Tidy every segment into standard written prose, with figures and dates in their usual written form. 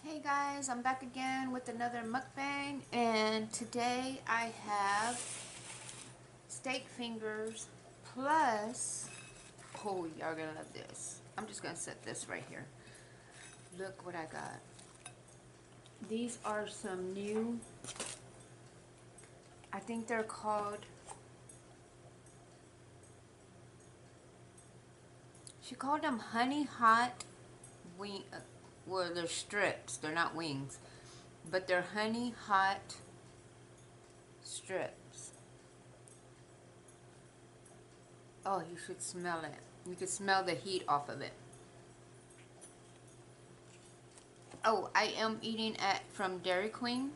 Hey guys, I'm back again with another mukbang, and today I have steak fingers plus, oh, y'all gonna love this. I'm just gonna set this right here. Look what I got. These are some new, I think they're called, she called them honey hot wing, well, they're strips, they're not wings, but they're honey hot strips. Oh, you should smell it. You can smell the heat off of it. Oh, I am eating from Dairy Queen.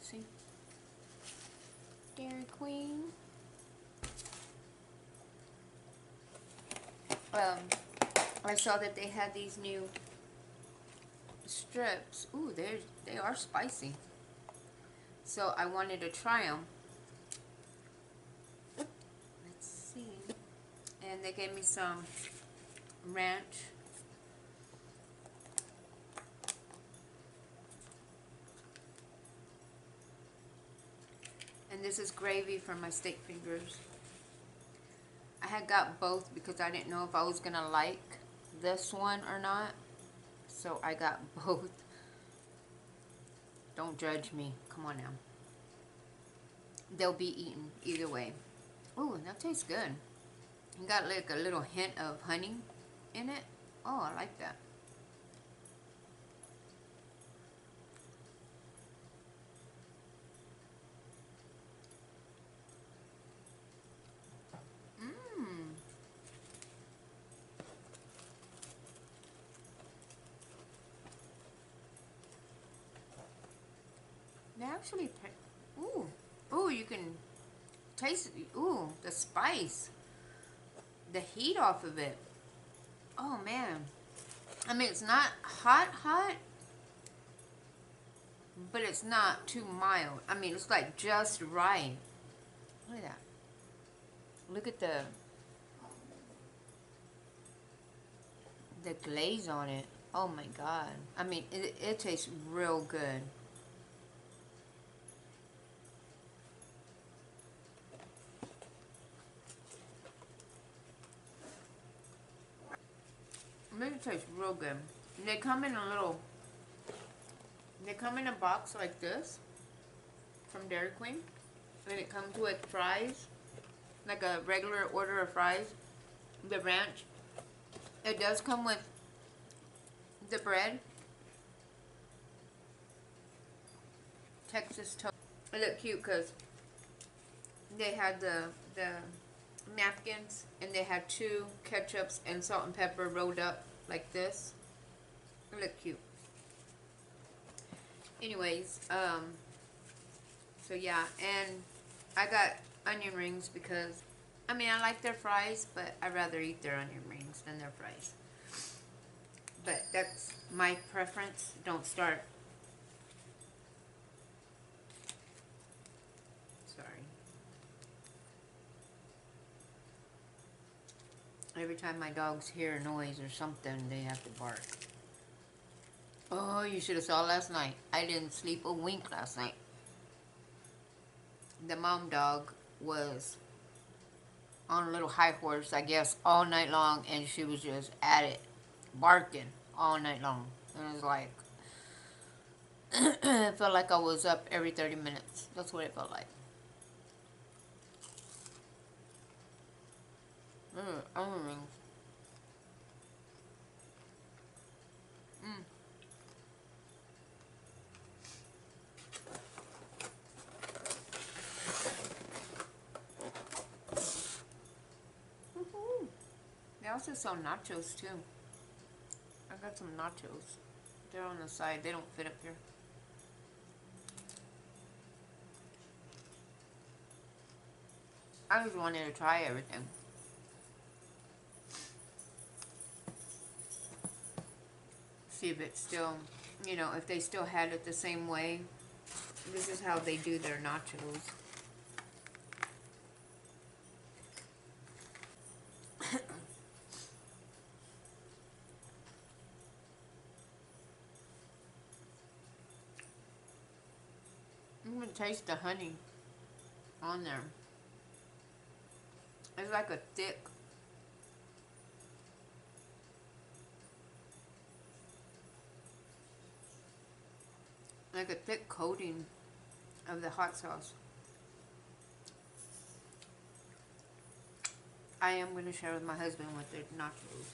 See? Dairy Queen. Um, I saw that they had these new strips. Ooh, they are spicy. So I wanted to try them. Let's see. And they gave me some ranch. And this is gravy for my steak fingers. I had got both because I didn't know if I was going to like this one or not. So I got both. Don't judge me. Come on now. They'll be eaten either way. Ooh, that tastes good. You got like a little hint of honey in it. Oh, I like that. Mmm. They actually, ooh, ooh, you can taste it. Ooh, the spice, the heat off of it. Oh man. I mean, it's not hot, hot, but it's not too mild. I mean, it's like just right. Look at that. Look at the glaze on it. Oh my god. I mean, it tastes real good. It tastes real good. They come in a little, they come in a box like this from Dairy Queen. And it comes with fries, like a regular order of fries, the ranch. It does come with the bread, Texas toast. It looked cute because they had the napkins and they had two ketchups and salt and pepper rolled up like this. It looked cute. Anyways, so yeah, and I got onion rings because, I mean, I like their fries, but I'd rather eat their onion rings than their fries. But that's my preference. Don't start. Sorry. Every time my dogs hear a noise or something, they have to bark. Oh, you should have saw last night. I didn't sleep a wink last night. The mom dog was on a little high horse, I guess, all night long, and she was just at it, barking all night long. And it was like, it felt like I was up every 30 minutes. That's what it felt like. Onion rings. Mm. Woohoo. They also sell nachos too. I got some nachos. They're on the side. They don't fit up here. I just wanted to try everything. See if it's still, you know, if they still had it the same way. This is how they do their nachos. even taste the honey on there. It's like a thick, coating of the hot sauce. I am going to share with my husband with the nachos.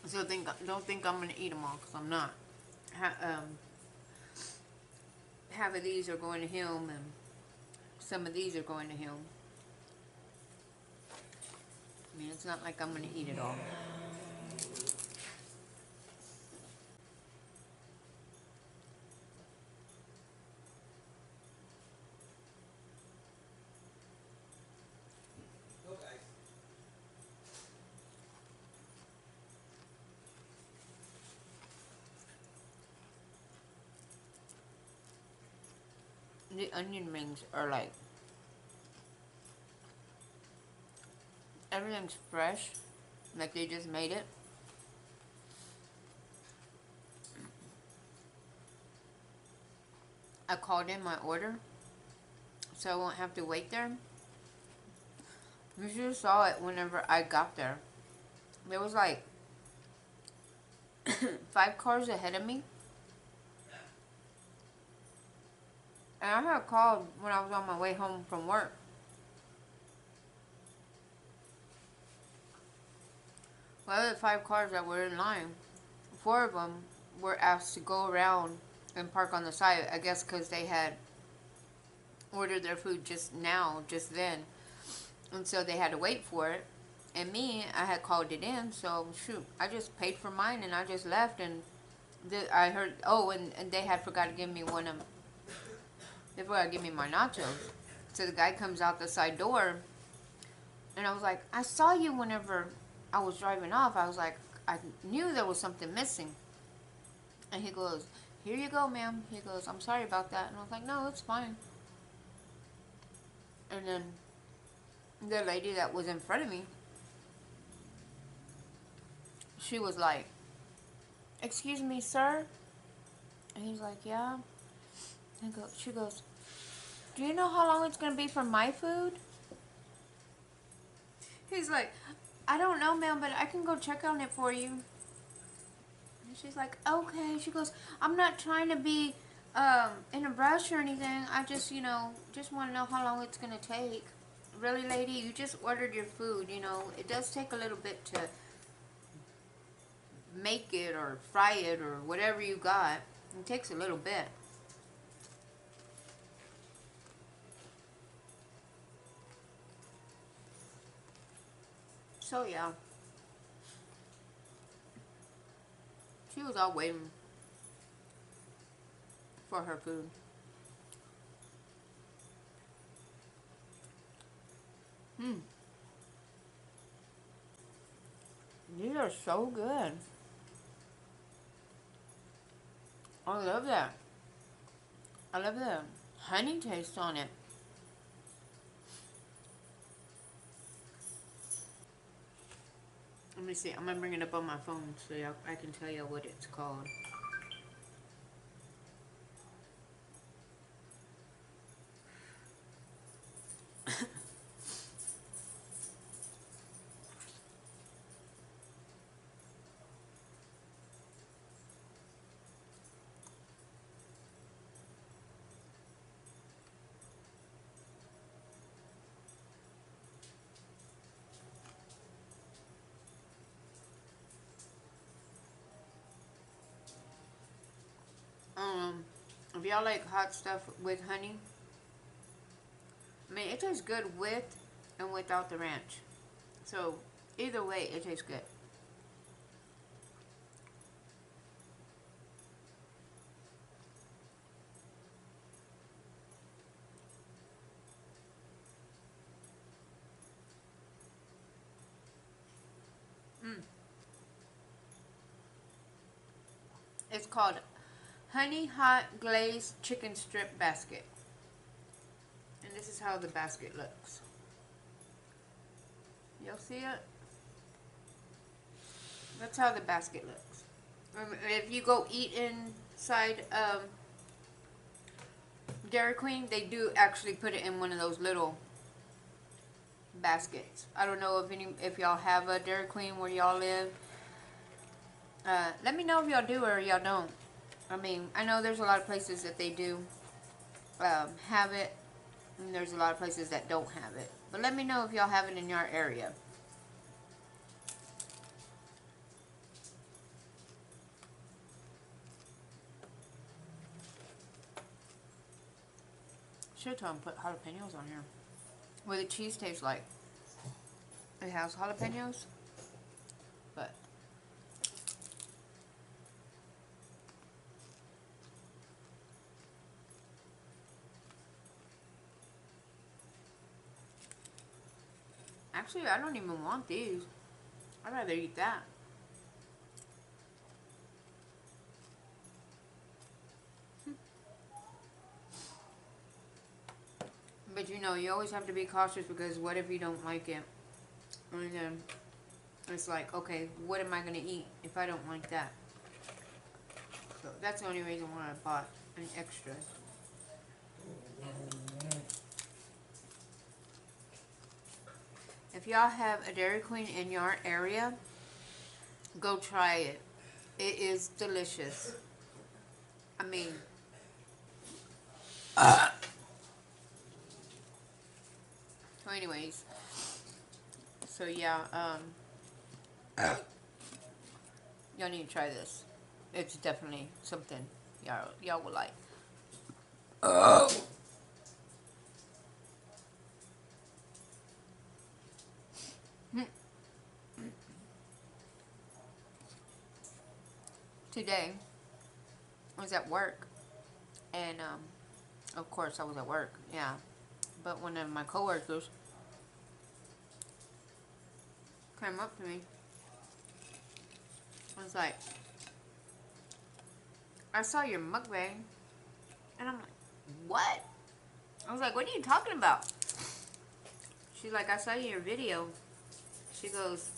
So don't think I'm going to eat them all, because I'm not. Half of these are going to him, and some of these are going to him. I mean, it's not like I'm going to eat it all. The onion rings are like, everything's fresh, like they just made it. I called in my order, so I won't have to wait there. You should have saw it whenever I got there. There was like 5 cars ahead of me. And I had called when I was on my way home from work. Well, of the 5 cars that were in line, 4 of them were asked to go around and park on the side. I guess because they had ordered their food just then. And so they had to wait for it. And me, I had called it in, so shoot, I just paid for mine and I just left. And I heard, oh, and they had forgot to give me they forgot to give me my nachos. So the guy comes out the side door, and I was like, I saw you whenever I was driving off. I was like, I knew there was something missing. And he goes, here you go, ma'am. He goes, I'm sorry about that. And I was like, no, it's fine. And then the lady that was in front of me, she was like, excuse me, sir? And he's like, yeah. And she goes, do you know how long it's going to be for my food? He's like, I don't know, ma'am, but I can go check on it for you. And she's like, okay. She goes, I'm not trying to be in a rush or anything. I just, just want to know how long it's going to take. Really, lady, you just ordered your food, It does take a little bit to make it or fry it or whatever you got. It takes a little bit. So, yeah. She was all waiting for her food. These are so good. I love that. I love the honey taste on it. Let me see. I'm going to bring it up on my phone so I can tell you what it's called. If y'all like hot stuff with honey, I mean, it tastes good with and without the ranch. So, either way, it tastes good. It's called Honey Hot Glazed Chicken Strip Basket. And this is how the basket looks. Y'all see it? That's how the basket looks. If you go eat inside Dairy Queen, they do actually put it in one of those little baskets. I don't know if y'all have a Dairy Queen where y'all live. Let me know if y'all do or y'all don't. I mean, I know there's a lot of places that they do have it, and there's a lot of places that don't have it. But let me know if y'all have it in your area. Should tell them put jalapenos on here. What the cheese tastes like. It has jalapenos, but actually I don't even want these. I'd rather eat that. But you know, you always have to be cautious because what if you don't like it? And then it's like, okay, what am I going to eat if I don't like that? So that's the only reason why I bought an extra. If y'all have a Dairy Queen in your area, go try it. It is delicious. I mean, so anyways, so yeah, y'all need to try this. It's definitely something y'all will like. Today, I was at work, and of course I was at work, yeah. But one of my coworkers came up to me. I was like, I saw your mukbang. And I'm like, what? I was like, what are you talking about? She's like, I saw your video. She goes,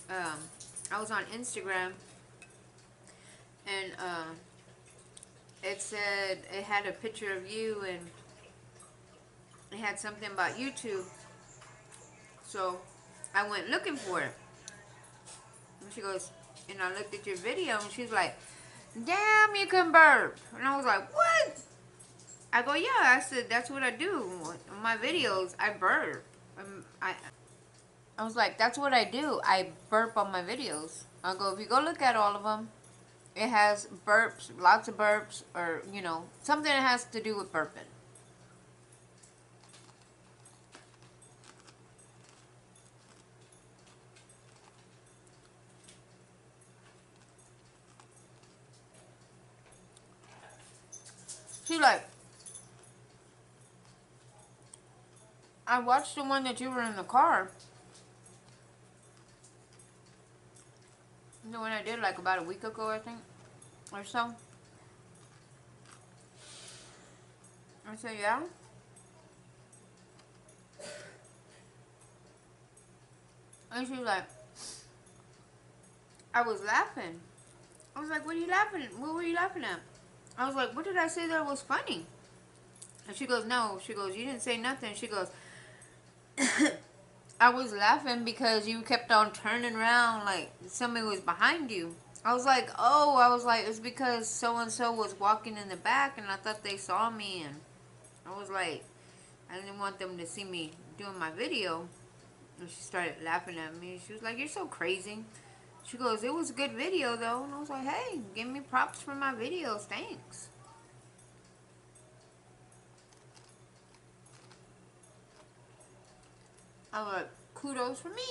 I was on Instagram. And it said, it had a picture of you and it had something about YouTube. So I went looking for it. And she goes, and I looked at your video and she's like, damn, you can burp. And I was like, what? I go, yeah. I said, that's what I do. In my videos, I burp. I was like, that's what I do. I burp on my videos. I go, if you go look at all of them, it has burps, lots of burps, or, you know, something that has to do with burping. She's like, I watched the one that you were in the car. The one I did like about a week ago, I think, or so. I said, yeah. And she was like, I was laughing. I was like, what are you laughing at? What were you laughing at? I was like, what did I say that was funny? And she goes, no. She goes, you didn't say nothing. She goes, I was laughing because you kept on turning around like somebody was behind you. I was like, oh, I was like, it's because so-and-so was walking in the back and I thought they saw me. And I was like, I didn't want them to see me doing my video. And she started laughing at me. She was like, you're so crazy. She goes, it was a good video though. And I was like, hey, give me props for my videos. Thanks. I was like, kudos for me.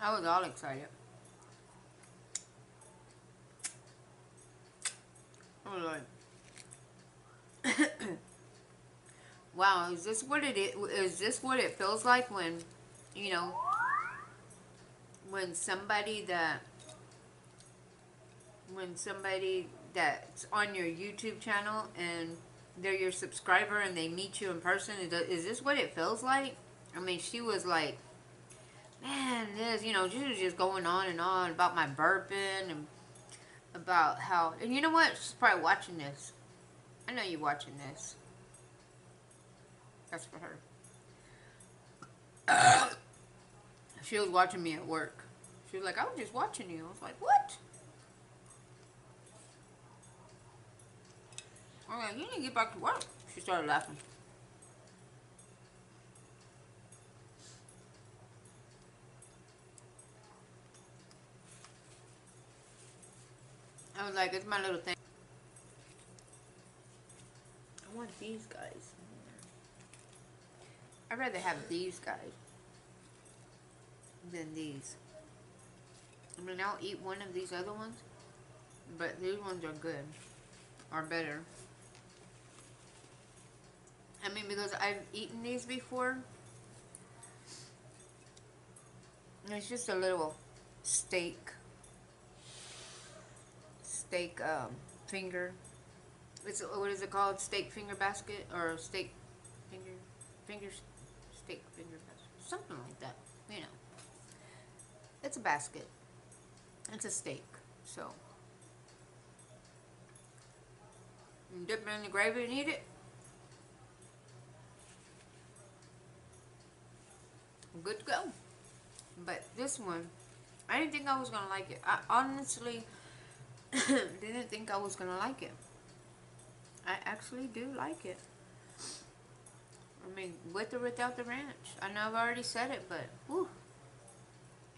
I was all excited. I was like, wow, is this what it is? Is this what it feels like when, you know, when somebody that's on your YouTube channel and they're your subscriber and they meet you in person? Is this what it feels like? I mean, she was like Man, this, she was just going on and on about my burping and about how, and you know what? She's probably watching this. I know you're watching this. That's for her. She was watching me at work. She was like, I was just watching you. I was like, what? I'm like, you need to get back to work. She started laughing. I was like, it's my little thing. I want these guys. I'd rather have these guys than these. I mean, I'll eat one of these other ones, but these ones are good. Are better. I mean, because I've eaten these before. It's just a little steak finger. It's, what is it called? Steak finger basket or steak steak finger basket, something like that. You know, it's a basket. It's a steak. So you dip it in the gravy and eat it. Good to go. But this one, I didn't think I was gonna like it. I honestly didn't think I was gonna like it. I actually do like it. I mean, with or without the ranch. I know I've already said it, but whew,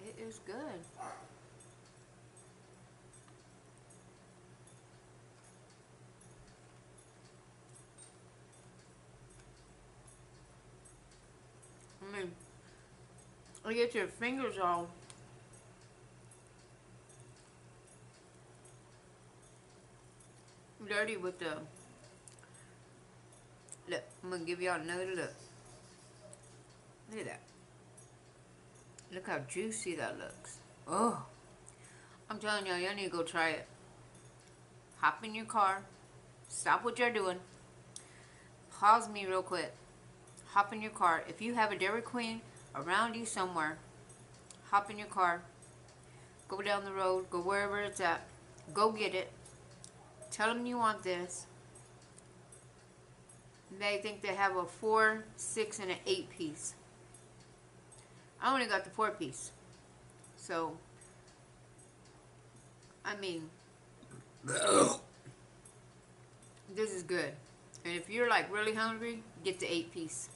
it is good. I mean, you get your fingers all dirty with the, look, I'm going to give y'all another look. Look at that. Look how juicy that looks. Oh, I'm telling y'all, y'all need to go try it. Hop in your car. Stop what you're doing. Pause me real quick. Hop in your car. If you have a Dairy Queen around you somewhere, hop in your car. Go down the road. Go wherever it's at. Go get it. Tell them you want this. They think they have a 4, 6, and an 8 piece. I only got the 4 piece. So, I mean, this is good. And if you're like really hungry, get the 8 piece.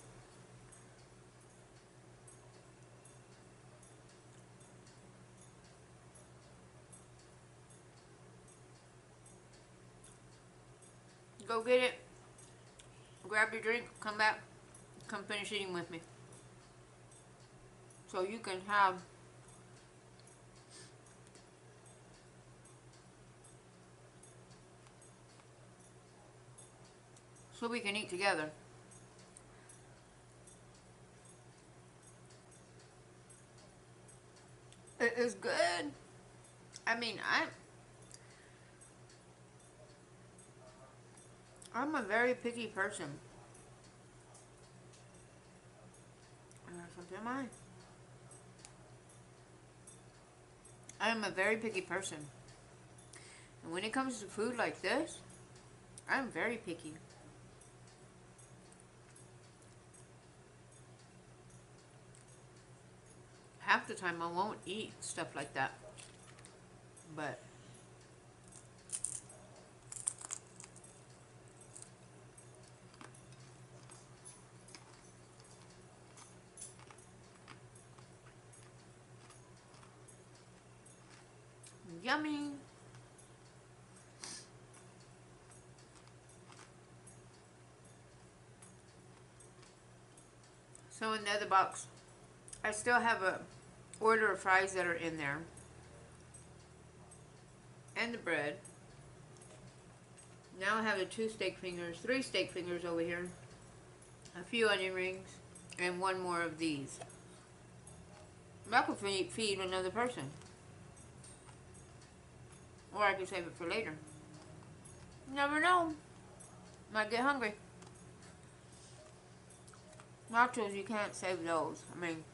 Go get it. Grab your drink. Come back. Come finish eating with me. So you can have so we can eat together. It is good. I mean, I'm a very picky person. Something am I? I am a very picky person. And when it comes to food like this, I'm very picky. Half the time I won't eat stuff like that. But yummy. So in the other box, I still have a order of fries that are in there. And the bread. Now I have the 2 steak fingers, 3 steak fingers over here. A few onion rings. And 1 more of these. That could feed another person. Or I could save it for later. Never know. Might get hungry. Nachos, you can't save those. I mean,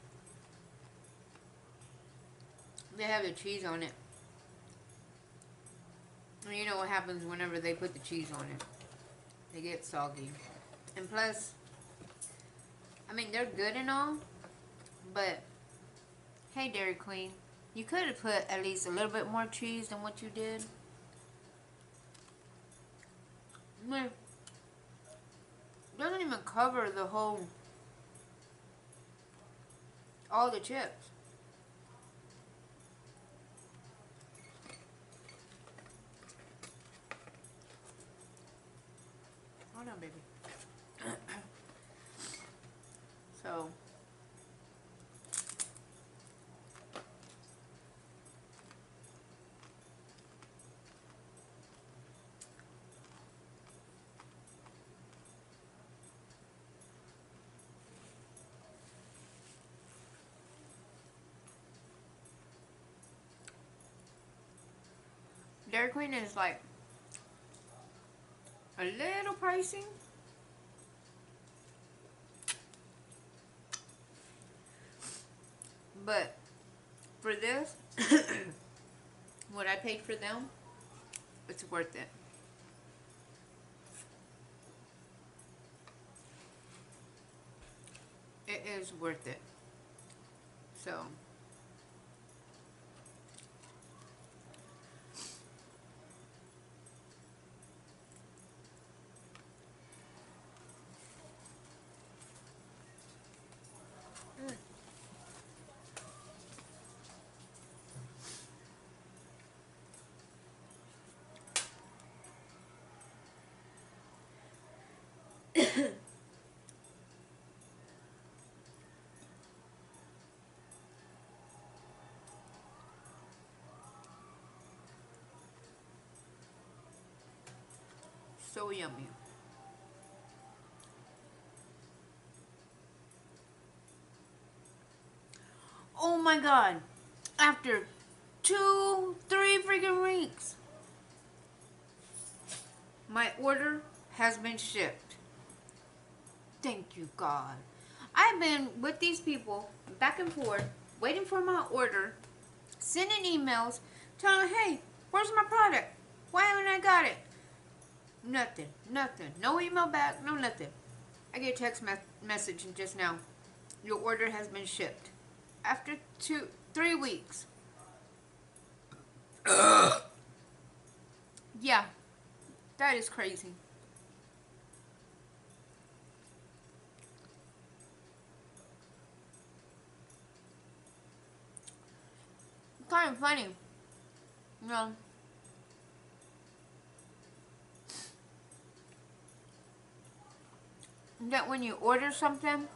they have the cheese on it. And you know what happens whenever they put the cheese on it. They get soggy. And plus, I mean, they're good and all, but hey, Dairy Queen, you could have put at least a little bit more cheese than what you did. It doesn't even cover the whole, all the chips. Hold on, baby. So, Dairy Queen is like a little pricey. But for this, what I paid for them, it's worth it. It is worth it. So, so yummy. Oh my god. After 2, 3 freaking weeks, my order has been shipped. Thank you, God. I've been with these people back and forth, waiting for my order, sending emails, telling them, hey, where's my product? Why haven't I got it? Nothing. Nothing. No email back. No nothing. I get a text message just now. Your order has been shipped. After 2, 3 weeks. Yeah. That is crazy. Kind of funny. You know. That when you order something,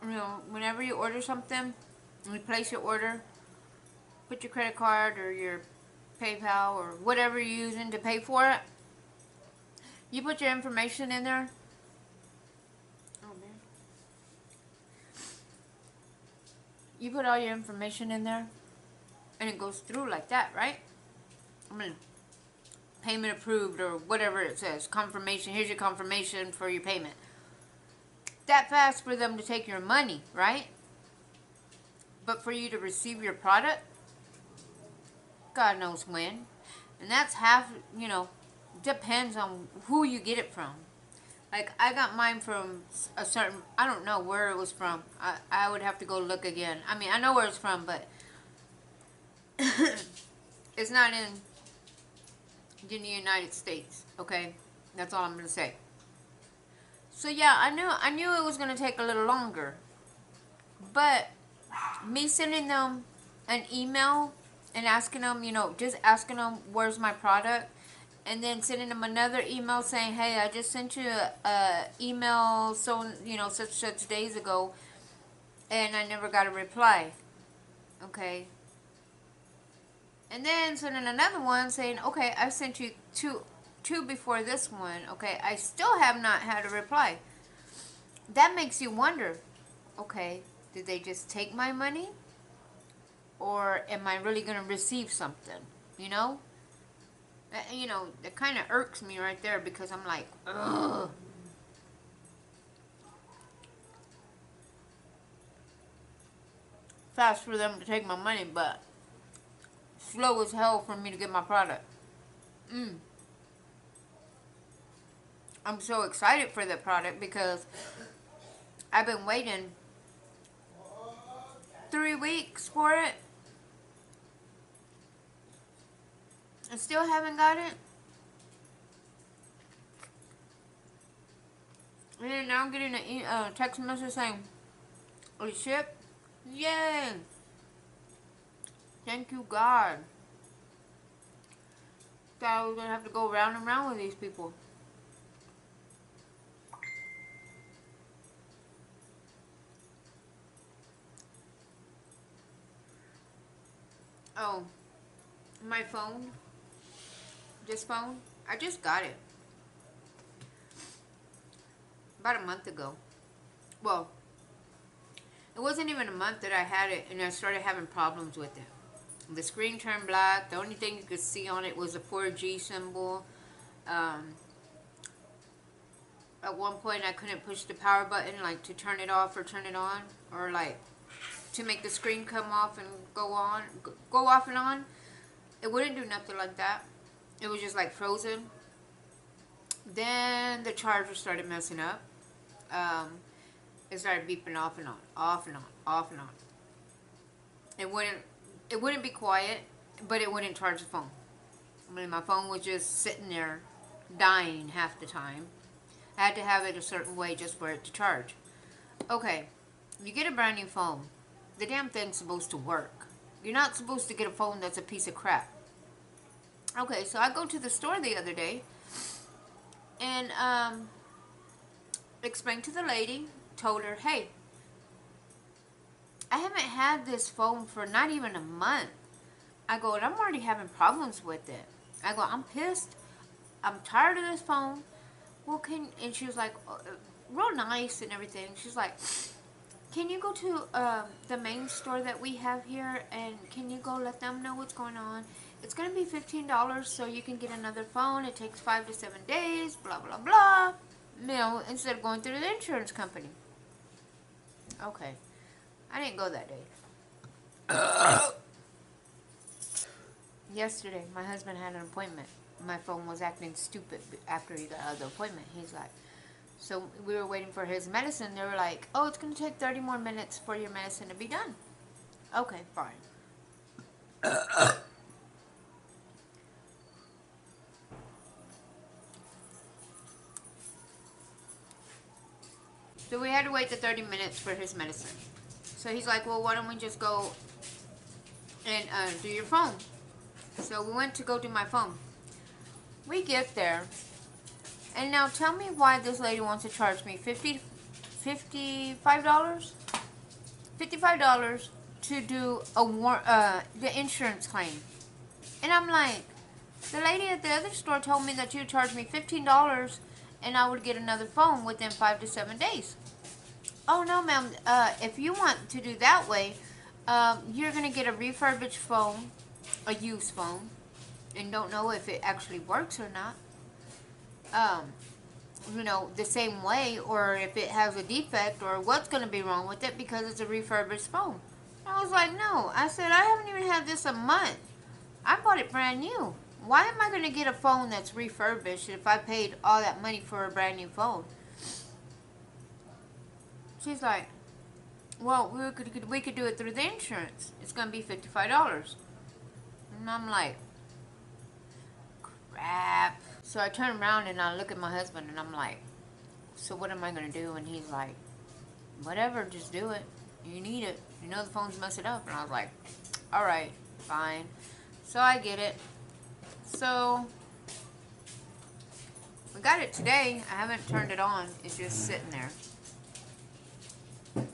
you know, whenever you order something, you place your order, put your credit card or your PayPal or whatever you're using to pay for it, you put your information in there. Oh man. You put all your information in there and it goes through like that, right? I mean, payment approved or whatever it says. Confirmation. Here's your confirmation for your payment. That fast for them to take your money, right? But for you to receive your product, God knows when. And that's half, you know, depends on who you get it from. Like, I got mine from a certain, I don't know where it was from. I would have to go look again. I mean, I know where it's from, but it's not in the United States, okay? That's all I'm going to say. So, yeah, I knew it was going to take a little longer. But me sending them an email and asking them, you know, just asking them where's my product, and then sending them another email saying, hey, I just sent you a email, so, you know, such days ago, and I never got a reply, okay? And then sending another one saying, okay, I sent you two before this one, okay? I still have not had a reply. That makes you wonder, okay, did they just take my money? Or am I really going to receive something, you know? You know, it kind of irks me right there because I'm like, ugh. fast for them to take my money, but slow as hell for me to get my product. I'm so excited for the product because I've been waiting 3 weeks for it. I still haven't got it. And then now I'm getting a text message saying, it's shipped. Yay! Thank you, God. Thought I was going to have to go round and round with these people. Oh, my phone. This phone. I just got it. About a month ago. Well, it wasn't even a month that I had it, and I started having problems with it. The screen turned black. The only thing you could see on it was a 4G symbol. At one point, I couldn't push the power button, like to turn it off or turn it on, or like to make the screen come off and go off and on. It wouldn't do nothing like that. It was just like frozen. Then the charger started messing up. It started beeping off and on, off and on, off and on. It wouldn't be quiet, but it wouldn't charge the phone. I mean, my phone was just sitting there, dying half the time. I had to have it a certain way just for it to charge. Okay, you get a brand new phone. The damn thing's supposed to work. You're not supposed to get a phone that's a piece of crap. Okay, so I go to the store the other day and explained to the lady, told her, hey, I haven't had this phone for not even a month. I go, and I'm already having problems with it. I go, I'm pissed. I'm tired of this phone. Well, and she was like, real nice and everything. She's like, can you go to the main store that we have here, and can you go let them know what's going on? It's going to be $15 so you can get another phone. It takes 5 to 7 days, blah, blah, blah. You know, instead of going through the insurance company. Okay. I didn't go that day. Yesterday, my husband had an appointment. My phone was acting stupid after he got out of the appointment. He's like, so we were waiting for his medicine. They were like, oh, it's going to take 30 more minutes for your medicine to be done. Okay, fine. So we had to wait the 30 minutes for his medicine. So he's like, well, why don't we just go and do your phone? So we went to go do my phone. We get there. And now tell me why this lady wants to charge me $55? $55 to do the insurance claim. And I'm like, the lady at the other store told me that you'd charge me $15 and I would get another phone within 5 to 7 days. Oh, no, ma'am. If you want to do that way, you're going to get a refurbished phone, a used phone, and don't know if it actually works or not. You know, the same way, or if it has a defect, or what's going to be wrong with it because it's a refurbished phone. I was like, no. I said, I haven't even had this a month. I bought it brand new. Why am I going to get a phone that's refurbished if I paid all that money for a brand new phone? She's like, well, we could do it through the insurance. It's going to be $55. And I'm like, crap. So I turn around and I look at my husband and I'm like, so what am I going to do? And he's like, whatever, just do it. You need it. You know the phone's messing up. And I was like, all right, fine. So I get it. So we got it today. I haven't turned it on. It's just sitting there. I'm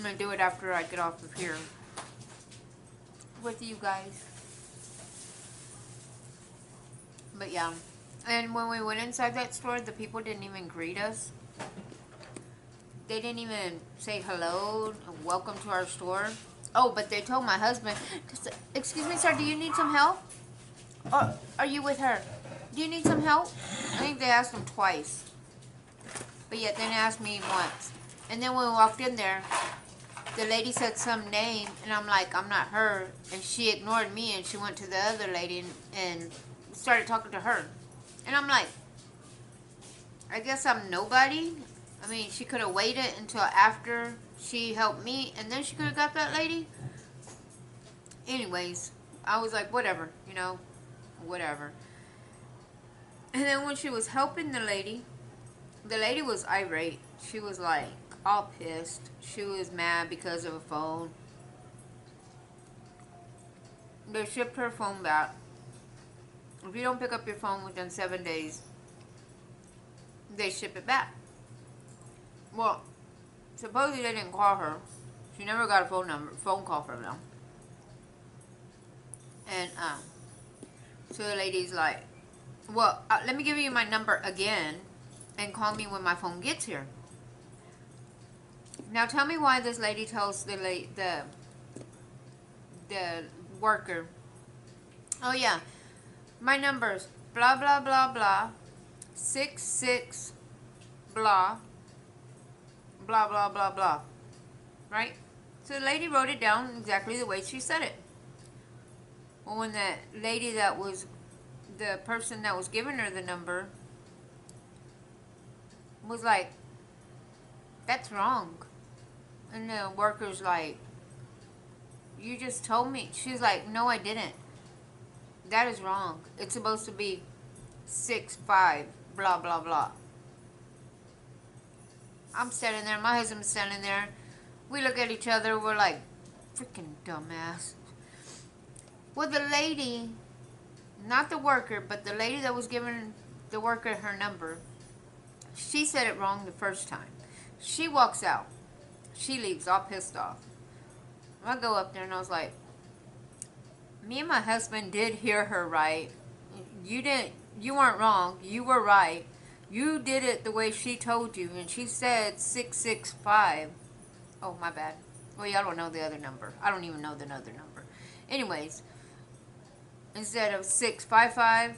going to do it after I get off of here with you guys. But yeah. And when we went inside that store, the people didn't even greet us. They didn't even say hello, welcome to our store. Oh, but they told my husband, excuse me, sir, do you need some help? Or are you with her? Do you need some help? I think they asked him twice. But yet they didn't ask me once. And then when we walked in there, the lady said some name, and I'm like, I'm not her. And she ignored me, and she went to the other lady and started talking to her. And I'm like, I guess I'm nobody. I mean, she could have waited until after she helped me, and then she could have got that lady. Anyways, I was like, whatever, you know, whatever. And then when she was helping the lady was irate. She was like all pissed. She was mad because of a phone. They shipped her phone back. If you don't pick up your phone within 7 days, they ship it back. Well, supposedly they didn't call her. She never got a phone call from them. And so the lady's like, well, let me give you my number again and call me when my phone gets here. Now tell me why this lady tells the worker, oh yeah, my number's blah blah blah blah 66 blah blah blah blah blah, right? So the lady wrote it down exactly the way she said it. Well, when the lady that was the person that was giving her the number was like, that's wrong. And the worker's like, you just told me. She's like, no, I didn't. That is wrong. It's supposed to be 65, blah, blah, blah. I'm standing there. My husband's standing there. We look at each other. We're like, freaking dumbass. Well, the lady, not the worker, but the lady that was giving the worker her number, she said it wrong the first time. She walks out. She leaves all pissed off. I go up there and I was like, me and my husband did hear her right. You weren't wrong. You were right. You did it the way she told you. And she said 665. Oh, my bad. Well, y'all don't know the other number. I don't even know the other number. Anyways, instead of 655,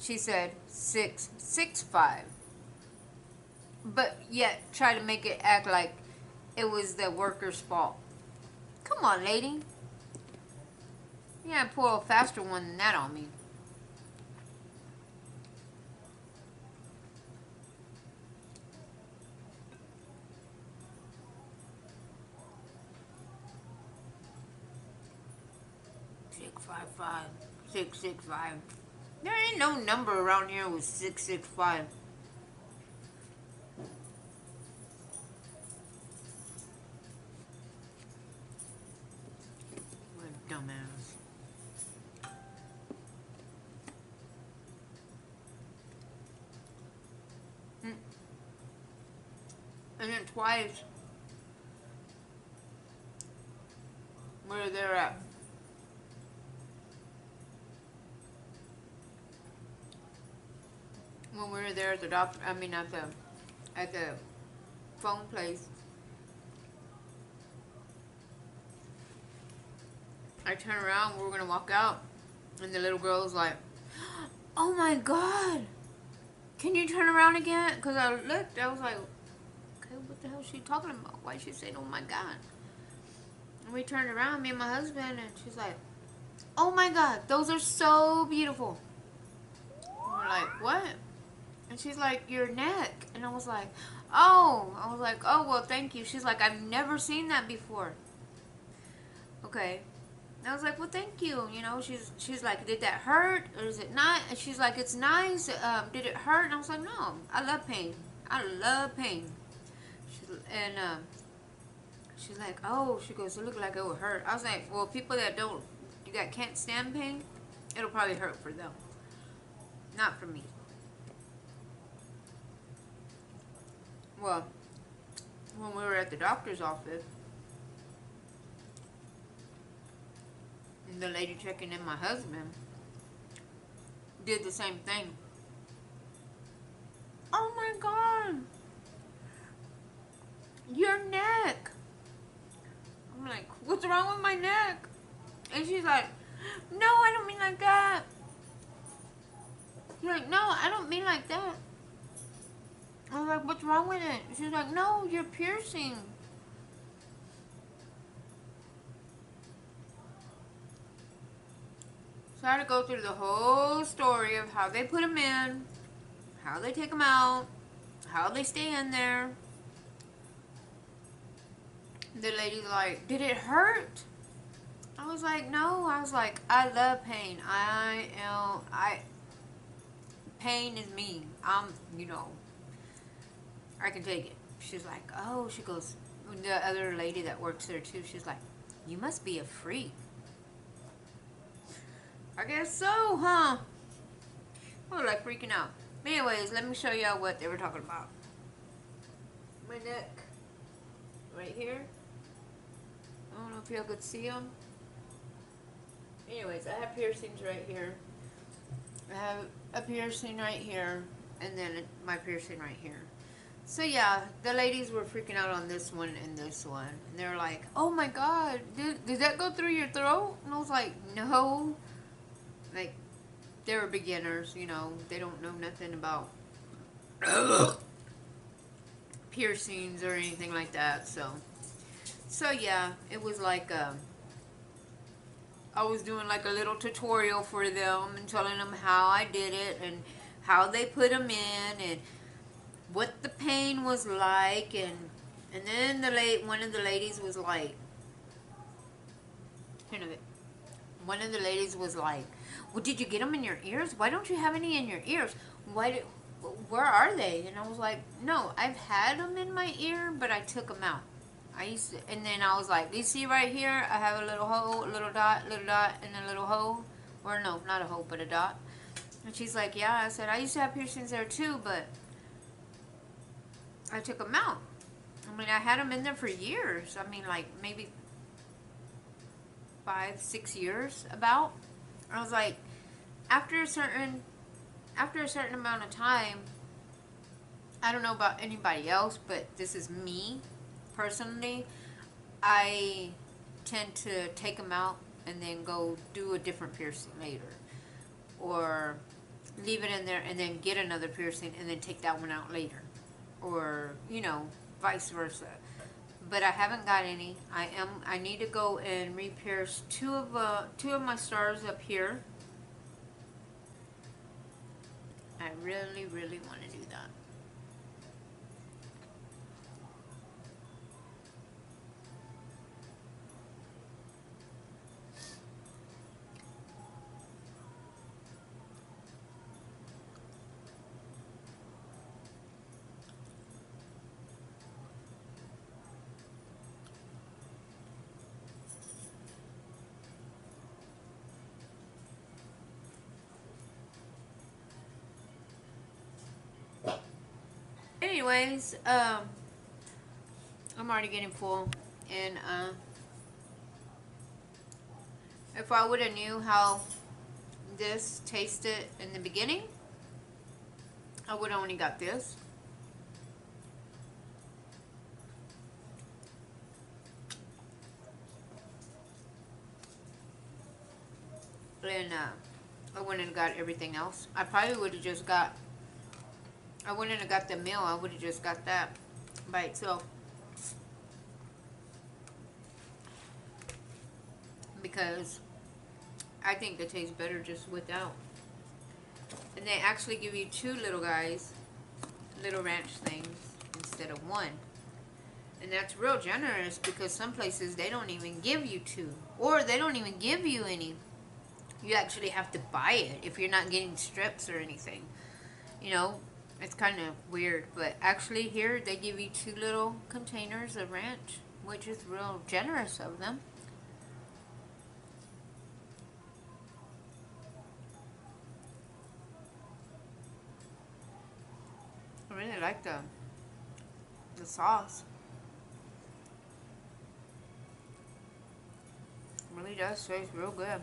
she said 665. But yet try to make it act like it was the worker's fault. Come on, lady. You gotta pull a faster one than that on me. Six six five. There ain't no number around here with 665. What a dumbass. And then twice, where they're at. When we were there at the doctor, I mean at the phone place, I turned around, we were gonna walk out, and the little girl was like, oh my God, can you turn around again? Because I looked, I was like, okay, what the hell is she talking about? Why is she saying, oh my God? And we turned around, me and my husband, and she's like, oh my God, those are so beautiful. And we're like, what? And she's like, your neck. And I was like, oh. I was like, oh, well, thank you. She's like, I've never seen that before. Okay. And I was like, well, thank you. You know, she's like, did that hurt? Or is it not? And she's like, it's nice. Did it hurt? And I was like, no. I love pain. I love pain. She's like, oh. She goes, it looked like it would hurt. I was like, well, people that can't stand pain, it'll probably hurt for them. Not for me. Well, when we were at the doctor's office, and the lady checking in my husband did the same thing. Oh my God, your neck. I'm like, what's wrong with my neck? And she's like, no, I don't mean like that. She's like, no, I don't mean like that. I was like, what's wrong with it? She's like, no, you're piercing. So I had to go through the whole story of how they put them in, how they take them out, how they stay in there. The lady's like, did it hurt? I was like, no. I was like, I love pain. Pain is me. I can take it. She's like, oh, she goes, the other lady that works there too, she's like, you must be a freak. I guess so, huh? I was like freaking out. But anyways, let me show y'all what they were talking about. My neck, right here. I don't know if y'all could see them. Anyways, I have piercings right here. I have a piercing right here, and then my piercing right here. So yeah, the ladies were freaking out on this one and this one. And they were like, oh my god, did that go through your throat? And I was like, no. Like, they were beginners, you know. They don't know nothing about piercings or anything like that. So yeah, it was like, I was doing like a little tutorial for them and telling them how I did it and how they put them in and what the pain was like, and then one of the ladies was like, one of the ladies was like, well, did you get them in your ears? Why don't you have any in your ears? Where are they? And I was like, no, I've had them in my ear, but I took them out. And then I was like, do you see right here? I have a little hole, a little dot, and a little hole. Or no, not a hole, but a dot. And she's like, yeah. I said, I used to have piercings there too, but I took them out. I mean, I had them in there for years. I mean, like maybe 5-6 years about. I was like, after a certain amount of time, I don't know about anybody else, but this is me personally. I tend to take them out and then go do a different piercing later, or leave it in there and then get another piercing and then take that one out later, or vice versa. But I haven't got any. I need to go and re-pierce two of my stars up here. I really, really want to do that. Anyways, I'm already getting full, and if I would have knew how this tasted in the beginning, I would have only got this. And I wouldn't have got everything else. I probably would have just got, I wouldn't have got the meal. I would have just got that by itself. Because I think it tastes better just without. And they actually give you two little guys, little ranch things, instead of one. And that's real generous, because some places they don't even give you two. Or they don't even give you any. You actually have to buy it if you're not getting strips or anything. It's kind of weird. But actually here they give you two little containers of ranch, which is real generous of them. I really like the sauce. It really does taste real good.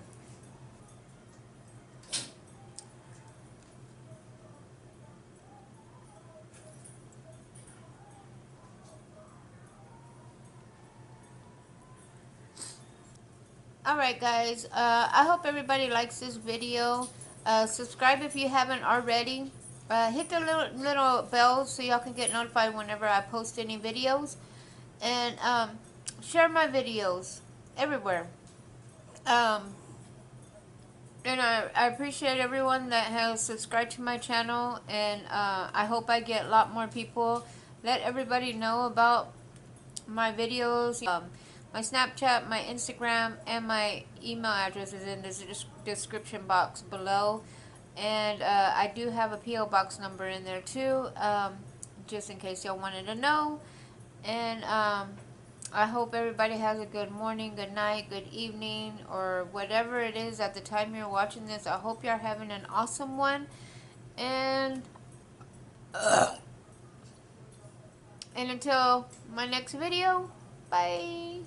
Alright guys, I hope everybody likes this video. Subscribe if you haven't already. Hit the little bell so y'all can get notified whenever I post any videos. And share my videos everywhere. And And I appreciate everyone that has subscribed to my channel, and I hope I get a lot more people. Let everybody know about my videos. My Snapchat, my Instagram, and my email address is in the description box below. And I do have a P.O. box number in there too, just in case y'all wanted to know. And I hope everybody has a good morning, good night, good evening, or whatever it is at the time you're watching this. I hope you're having an awesome one. And until my next video, bye.